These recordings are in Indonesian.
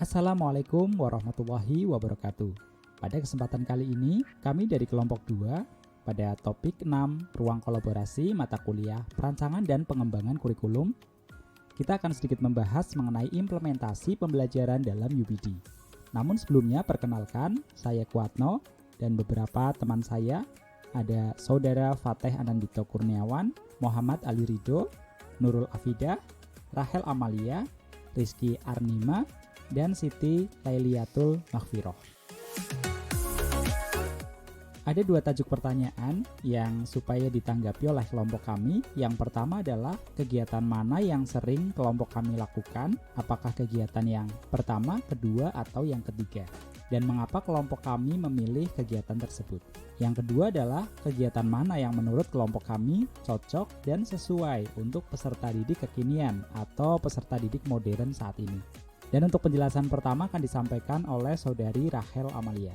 Assalamualaikum warahmatullahi wabarakatuh. Pada kesempatan kali ini, kami dari kelompok 2 pada topik 6 Ruang Kolaborasi Mata Kuliah Perancangan dan Pengembangan Kurikulum, kita akan sedikit membahas mengenai implementasi pembelajaran dalam UPD. Namun sebelumnya perkenalkan, saya Kuatno dan beberapa teman saya, ada Saudara Fateh Anandito Kurniawan, Muhammad Ali Ridho, Nurul Afidah, Rahel Amalia, Rizky Arnima, dan Siti Lailiatul Maghfirah. Ada 2 tajuk pertanyaan yang supaya ditanggapi oleh kelompok kami. Yang pertama adalah kegiatan mana yang sering kelompok kami lakukan, apakah kegiatan yang pertama, kedua, atau yang ketiga, dan mengapa kelompok kami memilih kegiatan tersebut. Yang kedua adalah kegiatan mana yang menurut kelompok kami cocok dan sesuai untuk peserta didik kekinian atau peserta didik modern saat ini. Dan untuk penjelasan pertama akan disampaikan oleh Saudari Rahel Amalia.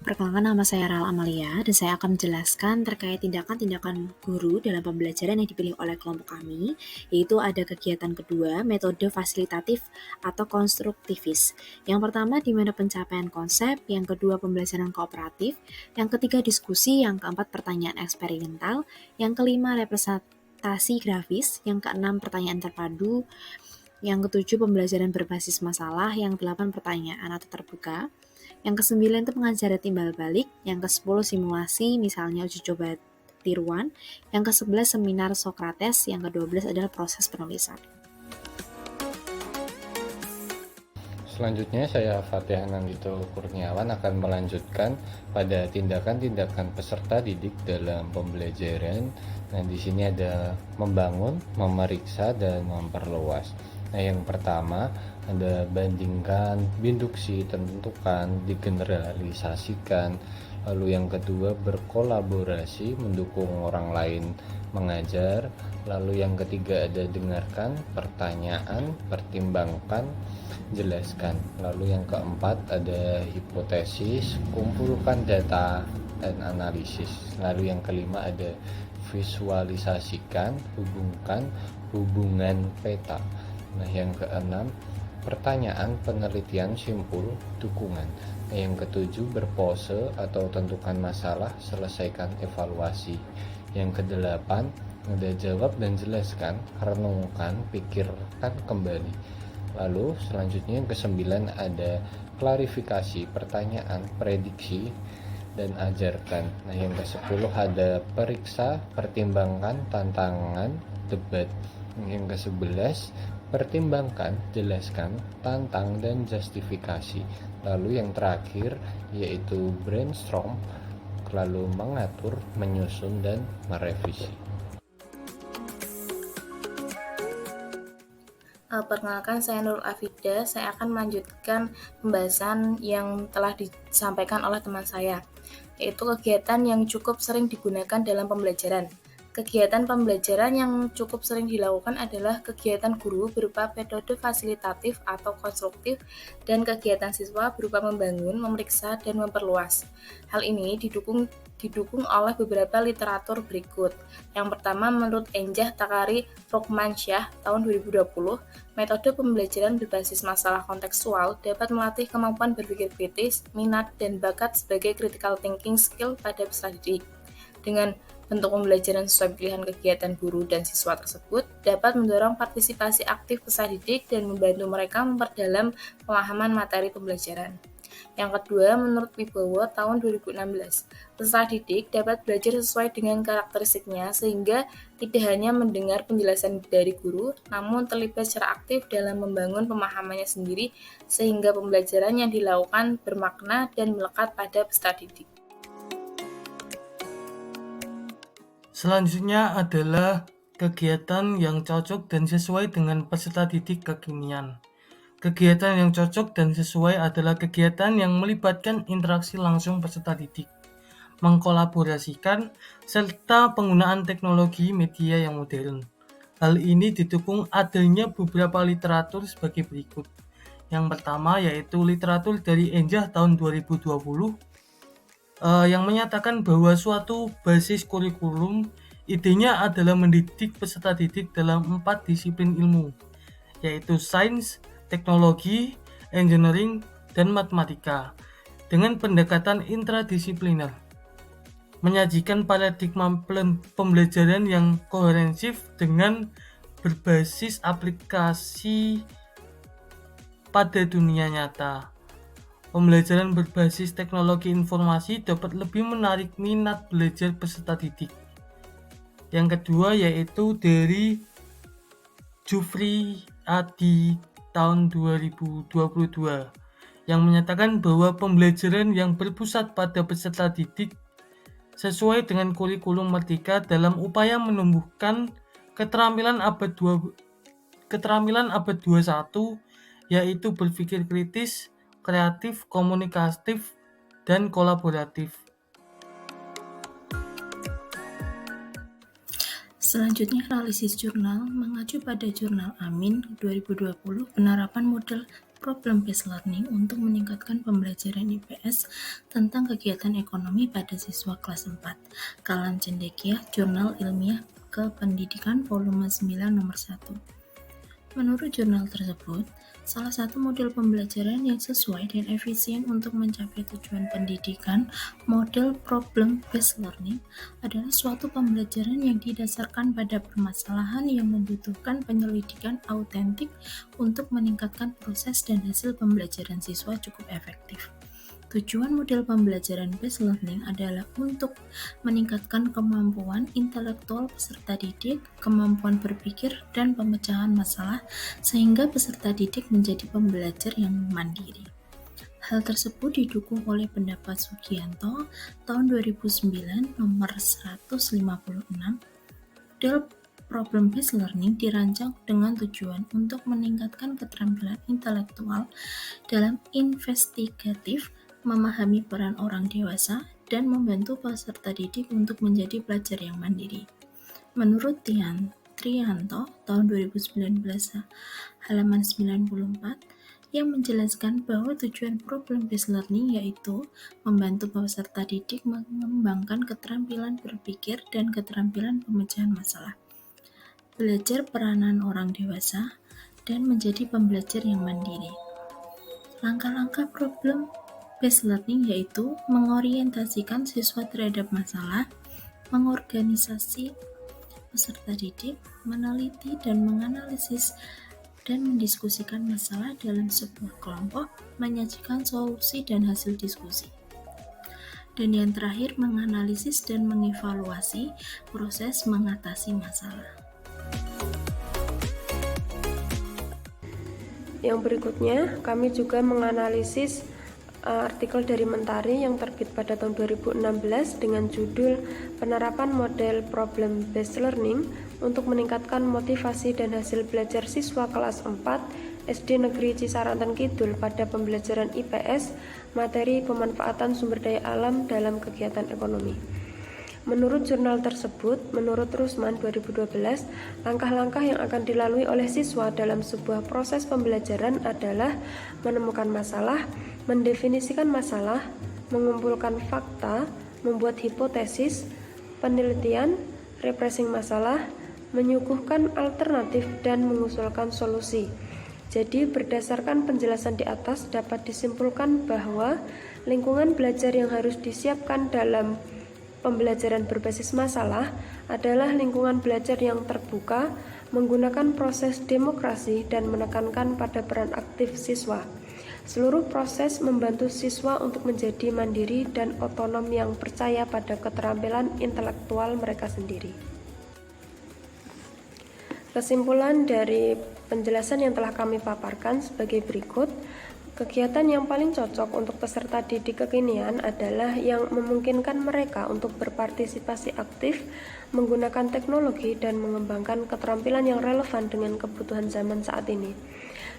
Perkenalkan, nama saya Rahel Amalia dan saya akan menjelaskan terkait tindakan-tindakan guru dalam pembelajaran yang dipilih oleh kelompok kami, yaitu ada kegiatan kedua, metode fasilitatif atau konstruktivis. Yang pertama di mana pencapaian konsep, yang kedua pembelajaran kooperatif, yang ketiga diskusi, yang keempat pertanyaan eksperimental, yang kelima representasi grafis, yang keenam pertanyaan terpadu, yang ketujuh pembelajaran berbasis masalah, yang delapan pertanyaan atau terbuka, yang ke-9 itu pengajaran timbal balik, yang ke-10 simulasi, misalnya uji coba tiruan, yang ke-11 seminar Sokrates, yang ke-12 adalah proses penulisan. Selanjutnya saya Fateh Anandito Kurniawan akan melanjutkan pada tindakan-tindakan peserta didik dalam pembelajaran. Nah, di sini ada membangun, memeriksa, dan memperluas. Nah, yang pertama ada bandingkan, induksi, tentukan, digeneralisasikan. Lalu yang kedua berkolaborasi, mendukung orang lain mengajar. Lalu yang ketiga ada dengarkan, pertanyaan, pertimbangkan, jelaskan. Lalu yang keempat ada hipotesis, kumpulkan data dan analisis. Lalu yang kelima ada visualisasikan, hubungkan, hubungan peta. Nah, yang keenam pertanyaan, penelitian, simpul, dukungan. Nah, yang ketujuh berpose atau tentukan masalah, selesaikan, evaluasi. Yang kedelapan ada jawab dan jelaskan, renungkan, pikirkan kembali. Lalu selanjutnya yang ke-9 ada klarifikasi, pertanyaan, prediksi, dan ajarkan. Nah, yang ke-10 ada periksa, pertimbangkan, tantangan, debat. Yang ke-11 pertimbangkan, jelaskan, tantang, dan justifikasi. Lalu yang terakhir yaitu brainstorm, lalu mengatur, menyusun, dan merevisi. Perkenalkan, saya Nurul Afidah. Saya akan melanjutkan pembahasan yang telah disampaikan oleh teman saya, yaitu kegiatan yang cukup sering digunakan dalam pembelajaran. Kegiatan pembelajaran yang cukup sering dilakukan adalah kegiatan guru berupa metode fasilitatif atau konstruktif dan kegiatan siswa berupa membangun, memeriksa, dan memperluas. Hal ini didukung oleh beberapa literatur berikut. Yang pertama, menurut Enjah Takari Rukmansyah tahun 2020, metode pembelajaran berbasis masalah kontekstual dapat melatih kemampuan berpikir kritis, minat, dan bakat sebagai critical thinking skill pada peserta didik. Dengan bentuk pembelajaran sesuai pilihan kegiatan guru dan siswa tersebut dapat mendorong partisipasi aktif peserta didik dan membantu mereka memperdalam pemahaman materi pembelajaran. Yang kedua, menurut Wibowo tahun 2016, peserta didik dapat belajar sesuai dengan karakteristiknya sehingga tidak hanya mendengar penjelasan dari guru, namun terlibat secara aktif dalam membangun pemahamannya sendiri sehingga pembelajaran yang dilakukan bermakna dan melekat pada peserta didik. Selanjutnya adalah kegiatan yang cocok dan sesuai dengan peserta didik kekinian. Kegiatan yang cocok dan sesuai adalah kegiatan yang melibatkan interaksi langsung peserta didik, mengkolaborasikan, serta penggunaan teknologi media yang modern. Hal ini didukung adanya beberapa literatur sebagai berikut. Yang pertama yaitu literatur dari Enjah tahun 2020 yang menyatakan bahwa suatu basis kurikulum idenya adalah mendidik peserta didik dalam 4 disiplin ilmu, yaitu sains, teknologi, engineering, dan matematika, dengan pendekatan intradisipliner, menyajikan paradigma pembelajaran yang komprehensif dengan berbasis aplikasi pada dunia nyata. Pembelajaran berbasis teknologi informasi dapat lebih menarik minat belajar peserta didik. Yang kedua yaitu dari Jufri Adi tahun 2022 yang menyatakan bahwa pembelajaran yang berpusat pada peserta didik sesuai dengan kurikulum Merdeka dalam upaya menumbuhkan keterampilan abad 21 yaitu berpikir kritis, kreatif, komunikatif, dan kolaboratif. Selanjutnya, analisis jurnal mengacu pada Jurnal Amin 2020 penerapan model problem-based learning untuk meningkatkan pembelajaran IPS tentang kegiatan ekonomi pada siswa kelas 4. Kalam Cendekiah, Jurnal Ilmiah Kependidikan Volume 9 nomor 1. Menurut jurnal tersebut, salah satu model pembelajaran yang sesuai dan efisien untuk mencapai tujuan pendidikan, model problem-based learning, adalah suatu pembelajaran yang didasarkan pada permasalahan yang membutuhkan penyelidikan autentik untuk meningkatkan proses dan hasil pembelajaran siswa cukup efektif. Tujuan model pembelajaran based learning adalah untuk meningkatkan kemampuan intelektual peserta didik, kemampuan berpikir, dan pemecahan masalah, sehingga peserta didik menjadi pembelajar yang mandiri. Hal tersebut didukung oleh pendapat Sugianto tahun 2009 nomor 156. Model problem-based learning dirancang dengan tujuan untuk meningkatkan keterampilan intelektual dalam investigatif, memahami peran orang dewasa, dan membantu peserta didik untuk menjadi pelajar yang mandiri. Menurut Trianto tahun 2019 halaman 94 yang menjelaskan bahwa tujuan problem-based learning yaitu membantu peserta didik mengembangkan keterampilan berpikir dan keterampilan pemecahan masalah, belajar peranan orang dewasa, dan menjadi pembelajar yang mandiri. Langkah-langkah problem-based learning yaitu mengorientasikan siswa terhadap masalah, mengorganisasi peserta didik, meneliti dan menganalisis dan mendiskusikan masalah dalam sebuah kelompok, menyajikan solusi dan hasil diskusi. Dan yang terakhir, menganalisis dan mengevaluasi proses mengatasi masalah. Yang berikutnya, kami juga menganalisis artikel dari Mentari yang terbit pada tahun 2016 dengan judul Penerapan Model Problem-Based Learning untuk Meningkatkan Motivasi dan Hasil Belajar Siswa Kelas 4 SD Negeri Cisarantan Kidul pada Pembelajaran IPS Materi Pemanfaatan Sumber Daya Alam dalam Kegiatan Ekonomi. Menurut jurnal tersebut, menurut Rusman 2012, langkah-langkah yang akan dilalui oleh siswa dalam sebuah proses pembelajaran adalah menemukan masalah, mendefinisikan masalah, mengumpulkan fakta, membuat hipotesis, penelitian, repressing masalah, menyuguhkan alternatif, dan mengusulkan solusi. Jadi, berdasarkan penjelasan di atas dapat disimpulkan bahwa lingkungan belajar yang harus disiapkan dalam pembelajaran berbasis masalah adalah lingkungan belajar yang terbuka, menggunakan proses demokrasi, dan menekankan pada peran aktif siswa. Seluruh proses membantu siswa untuk menjadi mandiri dan otonom yang percaya pada keterampilan intelektual mereka sendiri. Kesimpulan dari penjelasan yang telah kami paparkan sebagai berikut. Kegiatan yang paling cocok untuk peserta didik kekinian adalah yang memungkinkan mereka untuk berpartisipasi aktif, menggunakan teknologi, dan mengembangkan keterampilan yang relevan dengan kebutuhan zaman saat ini.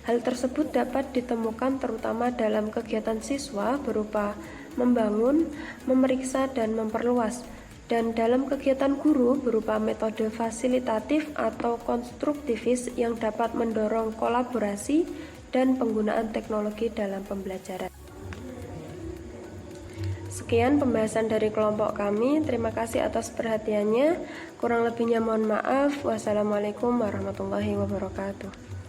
Hal tersebut dapat ditemukan terutama dalam kegiatan siswa berupa membangun, memeriksa, dan memperluas, dan dalam kegiatan guru berupa metode fasilitatif atau konstruktivis yang dapat mendorong kolaborasi dan penggunaan teknologi dalam pembelajaran. Sekian pembahasan dari kelompok kami. Terima kasih atas perhatiannya. Kurang lebihnya mohon maaf. Wassalamualaikum warahmatullahi wabarakatuh.